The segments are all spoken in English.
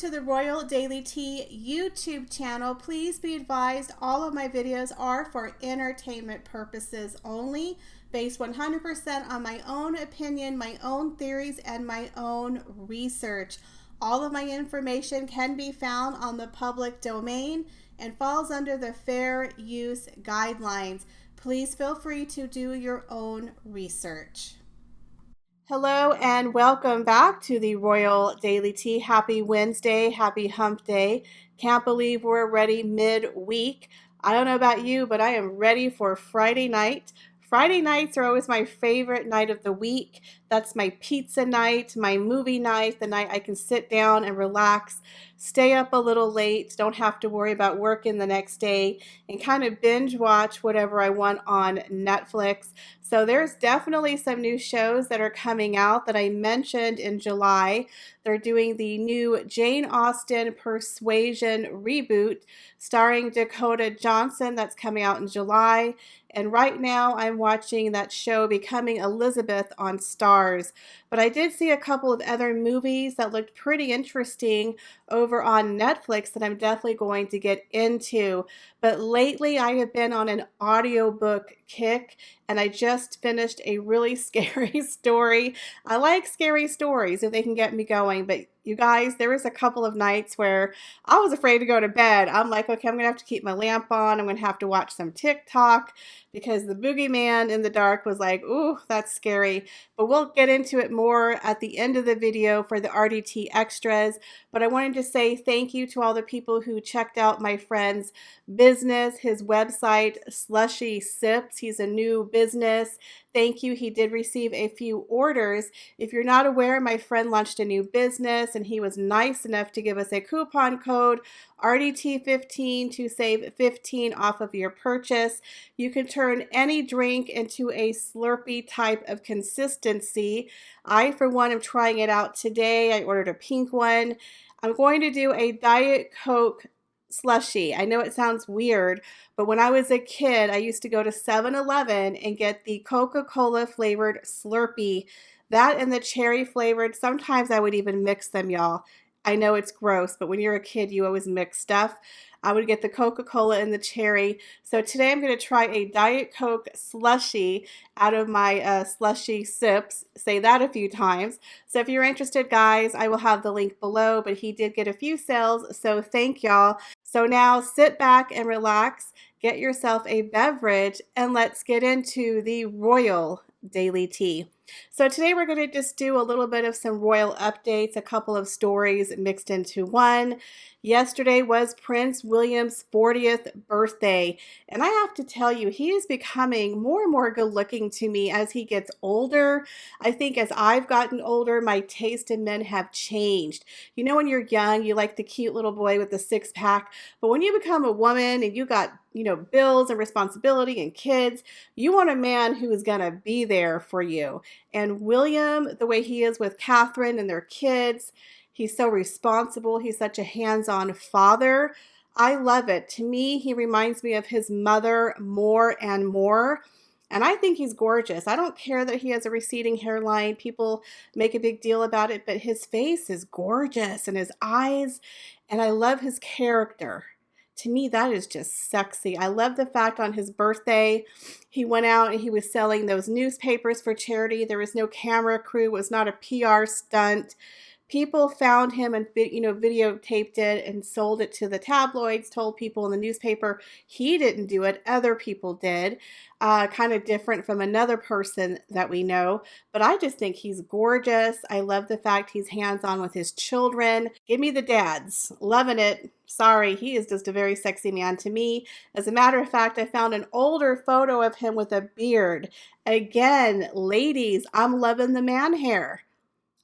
to the Royal Daily Tea YouTube channel. Please be advised all of my videos are for entertainment purposes only, based 100% on my own opinion, my own theories, and my own research. All of my information can be found on the public domain and falls under the fair use guidelines. Please feel free to do your own research. Hello and welcome back to the Royal Daily Tea. Happy Wednesday, happy hump day. Can't believe we're already midweek. I don't know about you, but I am ready for Friday night. Friday nights are always my favorite night of the week. That's my pizza night, my movie night, the night I can sit down and relax, stay up a little late, don't have to worry about working the next day, and kind of binge watch whatever I want on Netflix. So there's definitely some new shows that are coming out that I mentioned in July. They're doing the new Jane Austen Persuasion reboot starring Dakota Johnson that's coming out in July. And right now I'm watching that show Becoming Elizabeth on Stars. But I did see a couple of other movies that looked pretty interesting over on Netflix that I'm definitely going to get into. But lately I have been on an audiobook kick, and I just finished a really scary story. I like scary stories if they can get me going, but you guys, there was a couple of nights where I was afraid to go to bed. I'm like, okay, I'm gonna have to keep my lamp on. I'm gonna have to watch some TikTok because the boogeyman in the dark was like, ooh, that's scary. But we'll get into it more at the end of the video for the RDT extras. But I wanted to say thank you to all the people who checked out my friend's business, his website, Slushy Sips. He's a new business. Thank you. He did receive a few orders. If you're not aware, my friend launched a new business and he was nice enough to give us a coupon code RDT15 to save 15 off of your purchase. You can turn any drink into a Slurpee type of consistency. I, for one, am trying it out today. I ordered a pink one. I'm going to do a Diet Coke slushy. I know it sounds weird, but when I was a kid, I used to go to 7-Eleven and get the Coca-Cola flavored Slurpee. That and the cherry flavored. Sometimes I would even mix them, y'all. I know it's gross, but when you're a kid, you always mix stuff. I would get the Coca-Cola and the cherry. So today I'm going to try a Diet Coke slushy out of my Slushy Sips. Say that a few times. So if you're interested, guys, I will have the link below, but he did get a few sales, so thank y'all. So now sit back and relax, get yourself a beverage, and let's get into the Royal Daily Tea. So today we're going to just do a little bit of some royal updates, a couple of stories mixed into one. Yesterday was Prince William's 40th birthday, and I have to tell you, he is becoming more and more good looking to me as he gets older. I think as I've gotten older, my taste in men have changed. You know, when you're young, you like the cute little boy with the six-pack, but when you become a woman and you got, you know, bills and responsibility and kids, you want a man who is going to be there for you. And William, the way he is with Catherine and their kids, he's so responsible. He's such a hands-on father. I love it. To me, he reminds me of his mother more and more. And I think he's gorgeous. I don't care that he has a receding hairline. People make a big deal about it, but his face is gorgeous and his eyes, and I love his character. To me, that is just sexy. I love the fact on his birthday, he went out and he was selling those newspapers for charity. There was no camera crew. It was not a PR stunt. People found him and, you know, videotaped it and sold it to the tabloids, told people in the newspaper. He didn't do it. Other people did. Kind of different from another person that we know. But I just think he's gorgeous. I love the fact he's hands-on with his children. Give me the dads. Loving it. Sorry, he is just a very sexy man to me. As a matter of fact, I found an older photo of him with a beard. Again, ladies, I'm loving the man hair.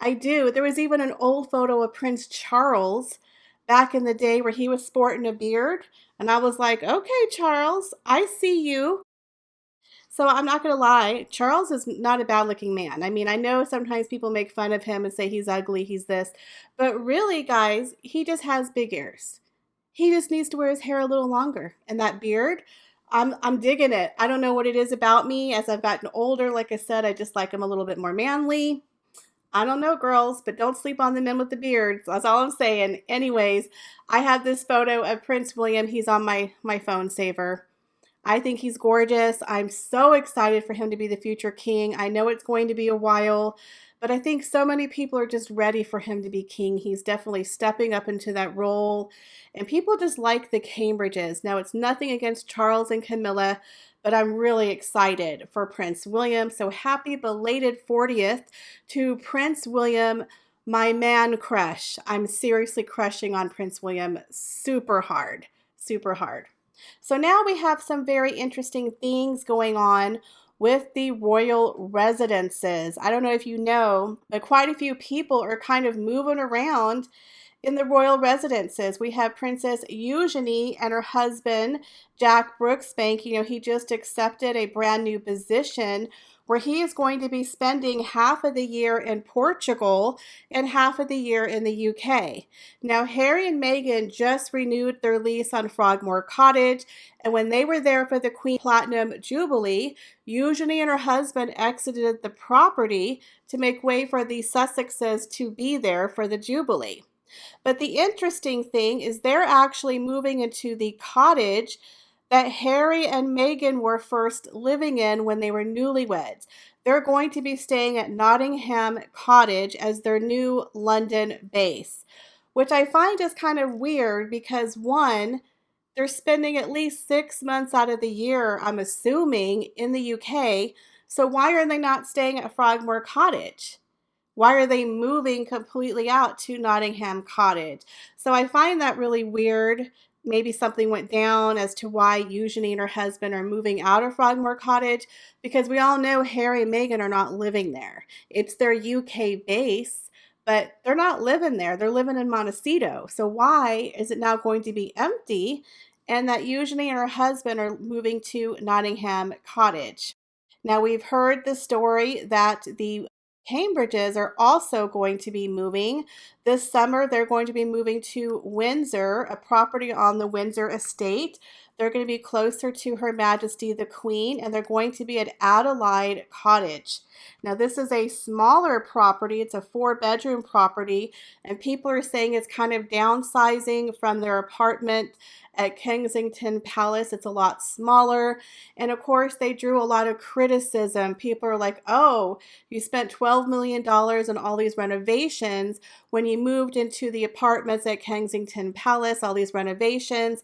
I do. There was even an old photo of Prince Charles back in the day where he was sporting a beard. And I was like, okay, Charles, I see you. So I'm not going to lie, Charles is not a bad looking man. I mean, I know sometimes people make fun of him and say he's ugly, he's this. But really, guys, he just has big ears. He just needs to wear his hair a little longer. And that beard, I'm digging it. I don't know what it is about me. As I've gotten older, like I said, I just like him a little bit more manly. I don't know, girls, but don't sleep on the men with the beards. That's all I'm saying. Anyways, I have this photo of Prince William. He's on my phone saver. I think he's gorgeous. I'm so excited for him to be the future king. I know it's going to be a while, but I think so many people are just ready for him to be king. He's definitely stepping up into that role, and people just like the Cambridges. Now, it's nothing against Charles and Camilla, but I'm really excited for Prince William. So happy belated 40th to Prince William, my man crush. I'm seriously crushing on Prince William super hard, super hard. So now we have some very interesting things going on with the royal residences. I don't know if you know, but quite a few people are kind of moving around in the royal residences. We have Princess Eugenie and her husband, Jack Brooksbank. You know, he just accepted a brand new position where he is going to be spending half of the year in Portugal and half of the year in the UK. Now, Harry and Meghan just renewed their lease on Frogmore Cottage, and when they were there for the Queen Platinum Jubilee, Eugenie and her husband exited the property to make way for the Sussexes to be there for the Jubilee. But the interesting thing is they're actually moving into the cottage that Harry and Meghan were first living in when they were newlyweds. They're going to be staying at Nottingham Cottage as their new London base, which I find is kind of weird because one, they're spending at least 6 months out of the year, I'm assuming, in the UK. So why are they not staying at Frogmore Cottage? Why are they moving completely out to Nottingham Cottage? So I find that really weird. Maybe something went down as to why Eugenie and her husband are moving out of Frogmore Cottage, because we all know Harry and Meghan are not living there. It's their UK base, but they're not living there. They're living in Monteshitshow. So why is it now going to be empty and that Eugenie and her husband are moving to Nottingham Cottage? Now, we've heard the story that the Cambridges are also going to be moving. This summer, they're going to be moving to Windsor, a property on the Windsor estate. They're going to be closer to Her Majesty the Queen, and they're going to be at Adelaide Cottage. Now, this is a smaller property. It's a 4-bedroom property, and people are saying it's kind of downsizing from their apartment at Kensington Palace. It's a lot smaller, and of course, they drew a lot of criticism. People are like, oh, you spent $12 million on all these renovations when you moved into the apartments at Kensington Palace, all these renovations,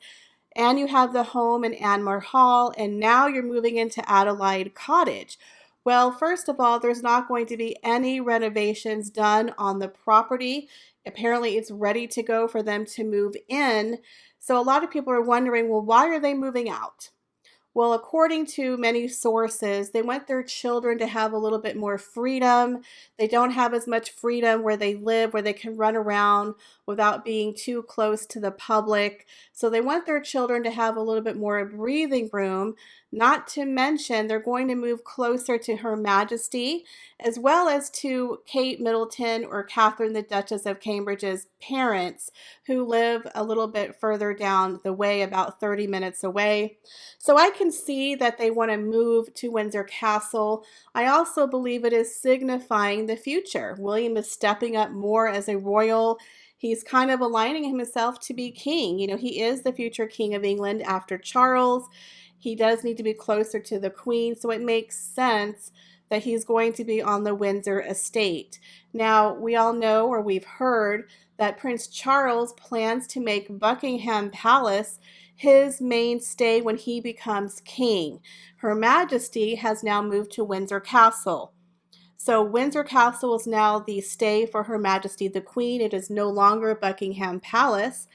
and you have the home in Anmore Hall, and now you're moving into Adelaide Cottage. Well, first of all, there's not going to be any renovations done on the property. Apparently, it's ready to go for them to move in. So a lot of people are wondering, well, why are they moving out? Well, according to many sources, they want their children to have a little bit more freedom. They don't have as much freedom where they live, where they can run around without being too close to the public. So they want their children to have a little bit more breathing room. Not to mention, they're going to move closer to Her Majesty, as well as to Kate Middleton or Catherine, the Duchess of Cambridge's parents, who live a little bit further down the way, about 30 minutes away. So I can see that they want to move to Windsor Castle. I also believe it is signifying the future. William is stepping up more as a royal. He's kind of aligning himself to be king. You know, he is the future king of England after Charles. He does need to be closer to the Queen, so it makes sense that he's going to be on the Windsor estate. Now, we all know, or we've heard, that Prince Charles plans to make Buckingham Palace his main stay when he becomes king. Her Majesty has now moved to Windsor Castle. So Windsor Castle is now the stay for Her Majesty the Queen. It is no longer Buckingham Palace.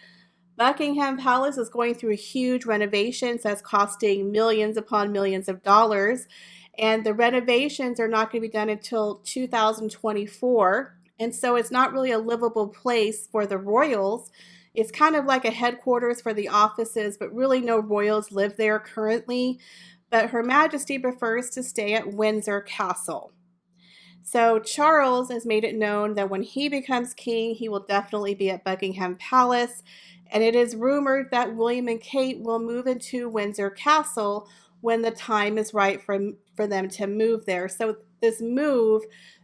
Buckingham Palace is going through huge renovations that's costing millions upon millions of dollars. And the renovations are not going to be done until 2024. And so it's not really a livable place for the royals. It's kind of like a headquarters for the offices, but really no royals live there currently. But Her Majesty prefers to stay at Windsor Castle. So Charles has made it known that when he becomes king, he will definitely be at Buckingham Palace. And it is rumored that William and Kate will move into Windsor Castle when the time is right for them to move there. So this move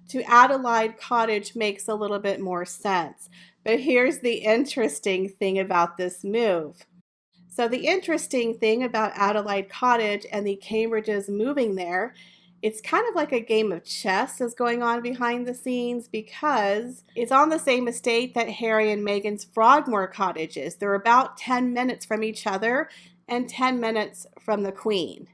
to Adelaide Cottage makes a little bit more sense. But here's the interesting thing about this move. So the interesting thing about Adelaide Cottage and the Cambridges moving there, it's kind of like a game of chess is going on behind the scenes because it's on the same estate that Harry and Meghan's Frogmore Cottage is. They're about 10 minutes from each other and 10 minutes from the Queen.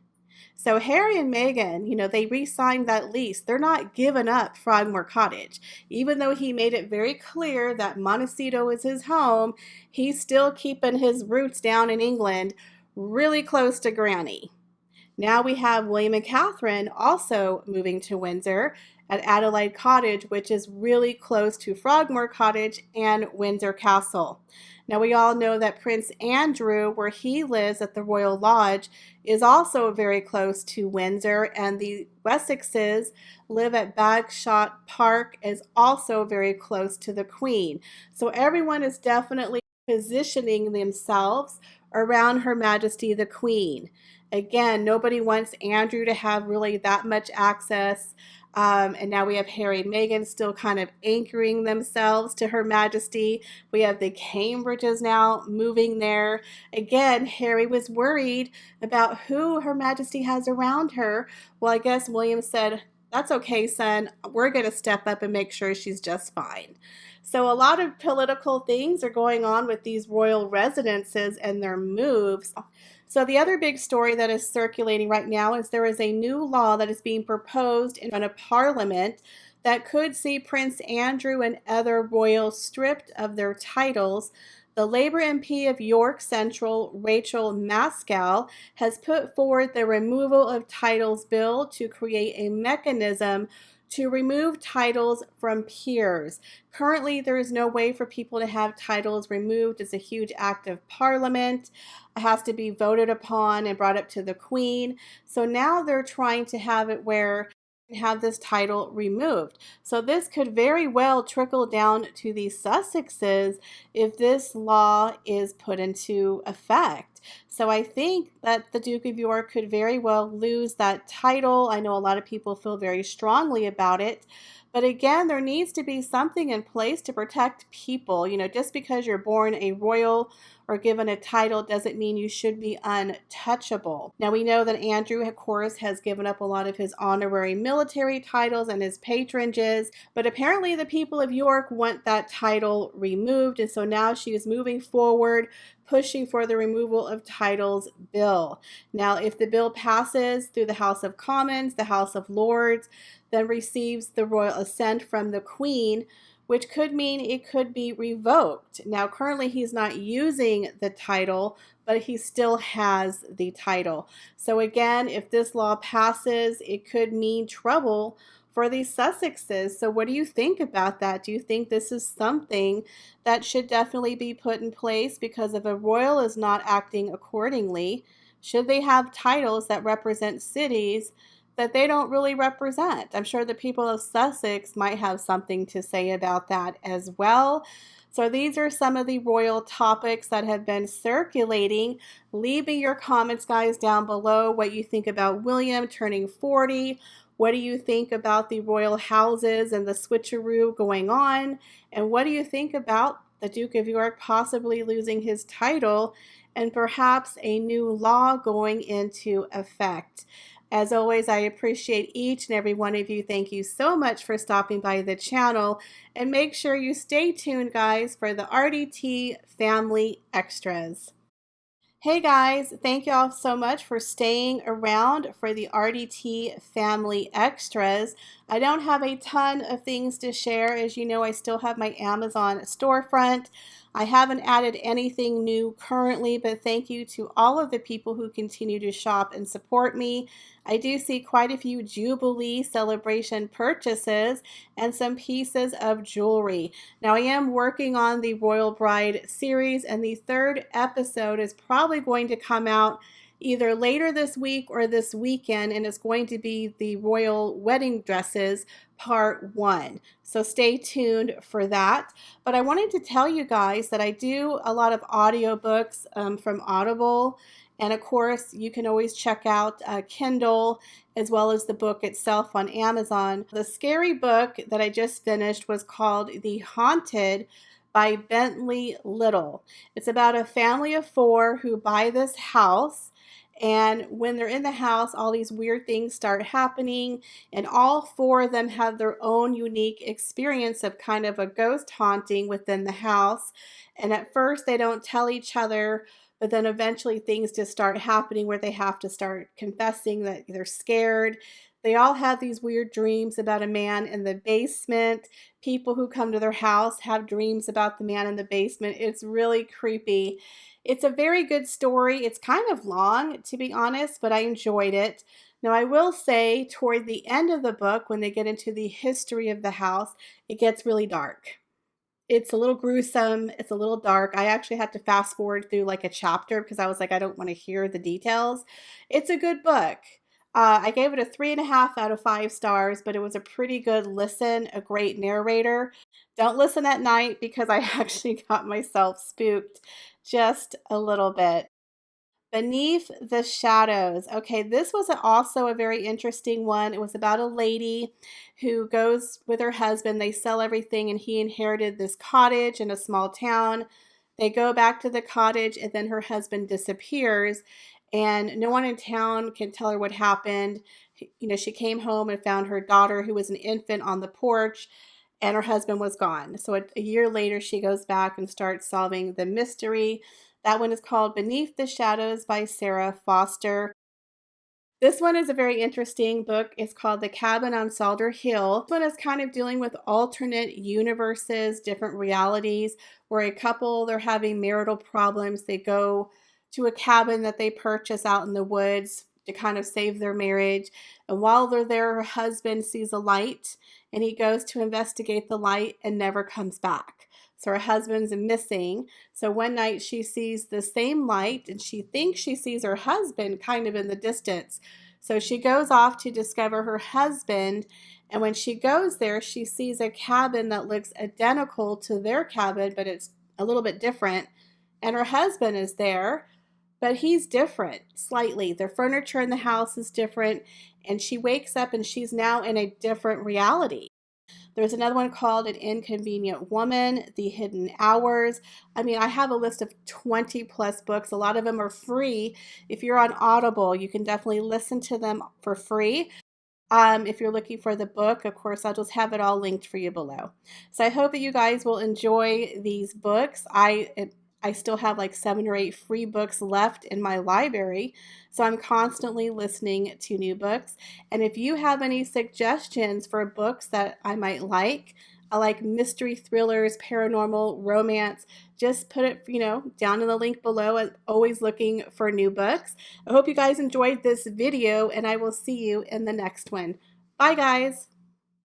So Harry and Meghan, they re-signed that lease. They're not giving up Frogmore Cottage. Even though he made it very clear that Montecito is his home, he's still keeping his roots down in England, really close to Granny. Now we have William and Catherine also moving to Windsor at Adelaide Cottage, which is really close to Frogmore Cottage and Windsor Castle. Now we all know that Prince Andrew, where he lives at the Royal Lodge, is also very close to Windsor, and the Wessexes live at Bagshot Park, is also very close to the Queen. So everyone is definitely positioning themselves around Her Majesty the Queen. Again, nobody wants Andrew to have really that much access. And now we have Harry and Meghan still kind of anchoring themselves to Her Majesty. We have the Cambridges now moving there. Again, Harry was worried about who Her Majesty has around her. Well, I guess William said, "That's okay, son. We're going to step up and make sure she's just fine." So a lot of political things are going on with these royal residences and their moves. So the other big story that is circulating right now is there is a new law that is being proposed in front of Parliament that could see Prince Andrew and other royals stripped of their titles. The Labour MP of York Central, Rachel Mascal, has put forward the removal of titles bill to create a mechanism to remove titles from peers. Currently, there is no way for people to have titles removed. It's a huge act of Parliament. It has to be voted upon and brought up to the Queen. So now they're trying to have it where have this title removed. So this could very well trickle down to the Sussexes if this law is put into effect. So I think that the Duke of York could very well lose that title. I know a lot of people feel very strongly about it. But again, there needs to be something in place to protect people. Just because you're born a royal or given a title doesn't mean you should be untouchable. Now, we know that Andrew, of course, has given up a lot of his honorary military titles and his patronages, but apparently the people of York want that title removed, and so now she is moving forward, pushing for the removal of titles bill. Now, if the bill passes through the House of Commons, the House of Lords, then receives the royal assent from the Queen, which could mean it could be revoked. Now, currently he's not using the title, but he still has the title. So again, if this law passes, it could mean trouble for the Sussexes. So what do you think about that? Do you think this is something that should definitely be put in place? Because if a royal is not acting accordingly, should they have titles that represent cities that they don't really represent? I'm sure the people of Sussex might have something to say about that as well. So these are some of the royal topics that have been circulating. Leave me your comments, guys, down below, what you think about William turning 40. What do you think about the royal houses and the switcheroo going on? And what do you think about the Duke of York possibly losing his title and perhaps a new law going into effect? As always, I appreciate each and every one of you. Thank you so much for stopping by the channel. And make sure you stay tuned, guys, for the RDT Family Extras. Hey guys, thank y'all so much for staying around for the RDT Family Extras. I don't have a ton of things to share. As you know, I still have my Amazon storefront. I haven't added anything new currently, but thank you to all of the people who continue to shop and support me. I do see quite a few Jubilee celebration purchases and some pieces of jewelry. Now, I am working on the Royal Bride series, and the third episode is probably going to come out either later this week or this weekend, and it's going to be the royal wedding dresses part 1. So stay tuned for that. But I wanted to tell you guys that I do a lot of audiobooks from Audible, And of course, you can always check out Kindle as well as the book itself on Amazon. The scary book that I just finished was called The Haunted by Bentley Little. It's about a family of 4 who buy this house. And when they're in the house, all these weird things start happening, and all 4 of them have their own unique experience of kind of a ghost haunting within the house. And at first, they don't tell each other, but then eventually things just start happening where they have to start confessing that they're scared. They all have these weird dreams about a man in the basement. People who come to their house have dreams about the man in the basement. It's really creepy. It's a very good story. It's kind of long, to be honest, but I enjoyed it. Now, I will say toward the end of the book, when they get into the history of the house, it gets really dark. It's a little gruesome. It's a little dark. I actually had to fast forward through like a chapter because I was like, I don't want to hear the details. It's a good book. I gave it a 3.5 out of 5 stars, but it was a pretty good listen, a great narrator. Don't listen at night because I actually got myself spooked just a little bit. Beneath the Shadows. Okay, this was also a very interesting one. It was about a lady who goes with her husband. They sell everything, and he inherited this cottage in a small town. They go back to the cottage, and then her husband disappears, and no one in town can tell her what happened. You know, she came home and found her daughter, who was an infant, on the porch, and her husband was gone. So a year later, she goes back and starts solving the mystery. That one is called Beneath the Shadows by Sarah Foster. This one is a very interesting book. It's called The Cabin on Salder Hill. This one is kind of dealing with alternate universes, different realities, where a couple, they're having marital problems. They go to a cabin that they purchase out in the woods to kind of save their marriage. And while they're there, her husband sees a light and he goes to investigate the light and never comes back. So her husband's missing. So one night she sees the same light and she thinks she sees her husband kind of in the distance. So she goes off to discover her husband. And when she goes there, she sees a cabin that looks identical to their cabin, but it's a little bit different. And her husband is there, but he's different slightly. The furniture in the house is different. And she wakes up and she's now in a different reality. There's another one called An Inconvenient Woman, The Hidden Hours. I mean, I have a list of 20 plus books. A lot of them are free. If you're on Audible, you can definitely listen to them for free. If you're looking for the book, of course, I'll just have it all linked for you below. So I hope that you guys will enjoy these books. I still have like 7 or 8 free books left in my library, so I'm constantly listening to new books. And if you have any suggestions for books that I might like, I like mystery thrillers, paranormal, romance, just put it, down in the link below. I'm always looking for new books. I hope you guys enjoyed this video, and I will see you in the next one. Bye, guys.